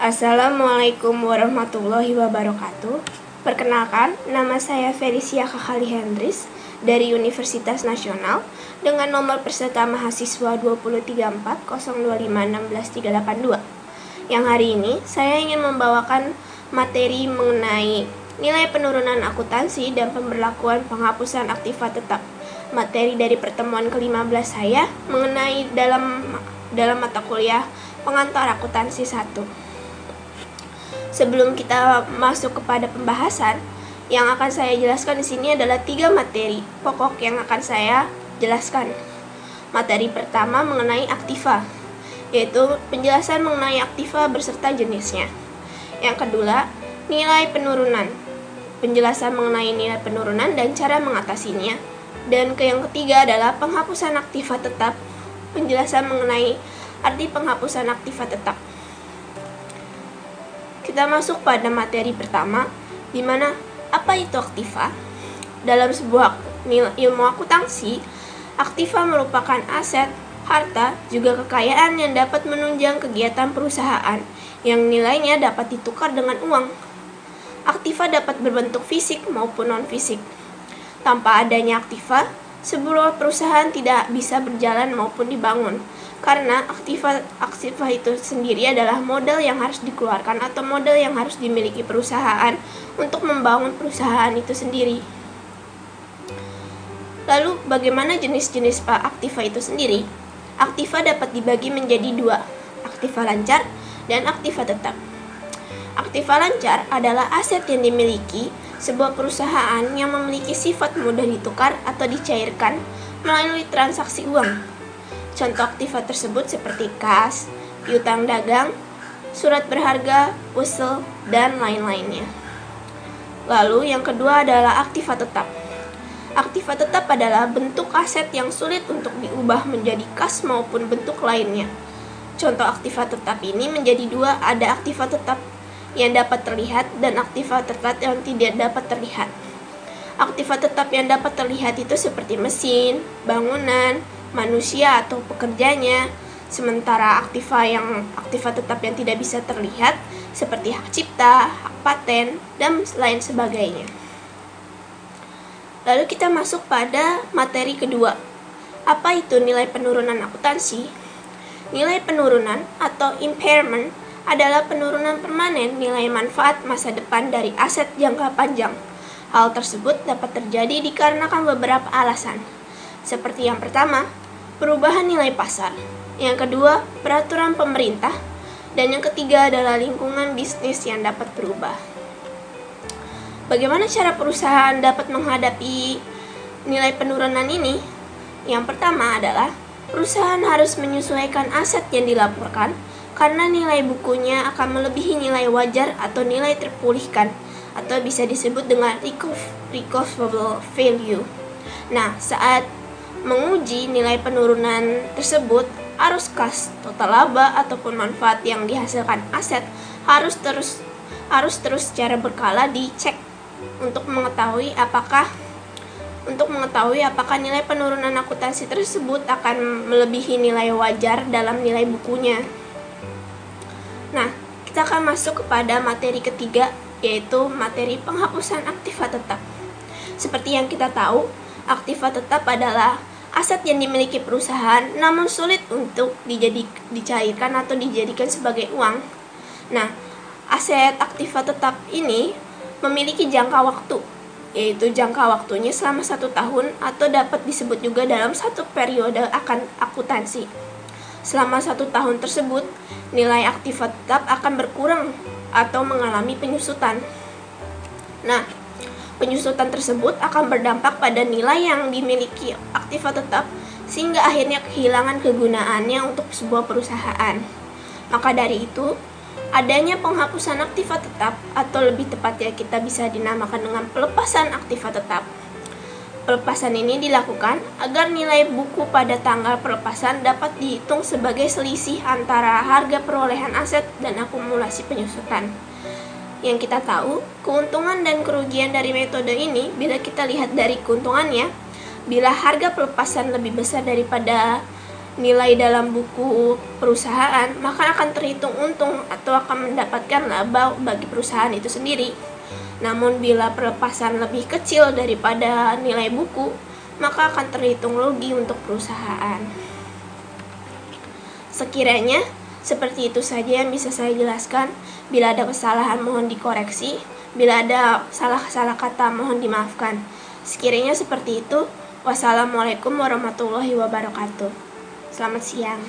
Assalamualaikum warahmatullahi wabarakatuh. Perkenalkan, nama saya Felicia Kakali Hendris dari Universitas Nasional dengan nomor peserta mahasiswa 23402516382. Yang hari ini saya ingin membawakan materi mengenai nilai penurunan akuntansi dan pemberlakuan penghapusan aktiva tetap. Materi dari pertemuan ke-15 saya mengenai dalam mata kuliah pengantar akuntansi 1. Sebelum kita masuk kepada pembahasan, yang akan saya jelaskan di sini adalah 3 materi pokok yang akan saya jelaskan. Materi pertama mengenai aktiva, yaitu penjelasan mengenai aktiva beserta jenisnya. Yang kedua, nilai penurunan, penjelasan mengenai nilai penurunan dan cara mengatasinya. Dan yang ketiga adalah penghapusan aktiva tetap, penjelasan mengenai arti penghapusan aktiva tetap. Kita masuk pada materi pertama, di mana apa itu aktiva? Dalam sebuah ilmu akuntansi, aktiva merupakan aset, harta, juga kekayaan yang dapat menunjang kegiatan perusahaan yang nilainya dapat ditukar dengan uang. Aktiva dapat berbentuk fisik maupun non-fisik. Tanpa adanya aktiva, sebuah perusahaan tidak bisa berjalan maupun dibangun. Karena aktiva itu sendiri adalah modal yang harus dikeluarkan atau modal yang harus dimiliki perusahaan untuk membangun perusahaan itu sendiri. Lalu bagaimana jenis-jenis aktiva itu sendiri? Aktiva dapat dibagi menjadi 2, aktiva lancar dan aktiva tetap. Aktiva lancar adalah aset yang dimiliki sebuah perusahaan yang memiliki sifat mudah ditukar atau dicairkan melalui transaksi uang. Contoh aktiva tersebut seperti kas, piutang dagang, surat berharga, usul, dan lain-lainnya. Lalu yang kedua adalah aktiva tetap. Aktiva tetap adalah bentuk aset yang sulit untuk diubah menjadi kas maupun bentuk lainnya. Contoh aktiva tetap ini menjadi 2, ada aktiva tetap yang dapat terlihat dan aktiva tetap yang tidak dapat terlihat. Aktiva tetap yang dapat terlihat itu seperti mesin, bangunan, manusia atau pekerjanya, sementara aktiva tetap yang tidak bisa terlihat seperti hak cipta, hak paten, dan lain sebagainya. Lalu kita masuk pada materi kedua. Apa itu nilai penurunan akuntansi? Nilai penurunan atau impairment adalah penurunan permanen nilai manfaat masa depan dari aset jangka panjang. Hal tersebut dapat terjadi dikarenakan beberapa alasan. Seperti yang pertama, perubahan nilai pasar. Yang kedua, peraturan pemerintah. Dan yang ketiga adalah lingkungan bisnis yang dapat berubah. Bagaimana cara perusahaan dapat menghadapi nilai penurunan ini? Yang pertama adalah perusahaan harus menyesuaikan aset yang dilaporkan karena nilai bukunya akan melebihi nilai wajar atau nilai terpulihkan atau bisa disebut dengan recoverable value. Nah, saat menguji nilai penurunan tersebut, arus kas, total laba ataupun manfaat yang dihasilkan aset harus terus secara berkala dicek untuk mengetahui apakah nilai penurunan akuntansi tersebut akan melebihi nilai wajar dalam nilai bukunya. Nah, kita akan masuk kepada materi ketiga, yaitu materi penghapusan aktiva tetap. Seperti yang kita tahu, aktiva tetap adalah aset yang dimiliki perusahaan namun sulit untuk dicairkan atau dijadikan sebagai uang. Nah, aset aktiva tetap ini memiliki jangka waktu, yaitu jangka waktunya selama 1 tahun atau dapat disebut juga dalam 1 periode akuntansi. Selama 1 tahun tersebut, nilai aktiva tetap akan berkurang atau mengalami penyusutan. Nah, penyusutan tersebut akan berdampak pada nilai yang dimiliki aktiva tetap sehingga akhirnya kehilangan kegunaannya untuk sebuah perusahaan. Maka dari itu, adanya penghapusan aktiva tetap atau lebih tepatnya kita bisa dinamakan dengan pelepasan aktiva tetap. Pelepasan ini dilakukan agar nilai buku pada tanggal pelepasan dapat dihitung sebagai selisih antara harga perolehan aset dan akumulasi penyusutan. Yang kita tahu, keuntungan dan kerugian dari metode ini bila kita lihat dari keuntungannya, bila harga pelepasan lebih besar daripada nilai dalam buku perusahaan, maka akan terhitung untung atau akan mendapatkan laba bagi perusahaan itu sendiri. Namun bila pelepasan lebih kecil daripada nilai buku, maka akan terhitung rugi untuk perusahaan. Sekiranya seperti itu saja yang bisa saya jelaskan. Bila ada kesalahan mohon dikoreksi, bila ada salah kata mohon dimaafkan. Sekiranya seperti itu. Wassalamualaikum warahmatullahi wabarakatuh. Selamat siang.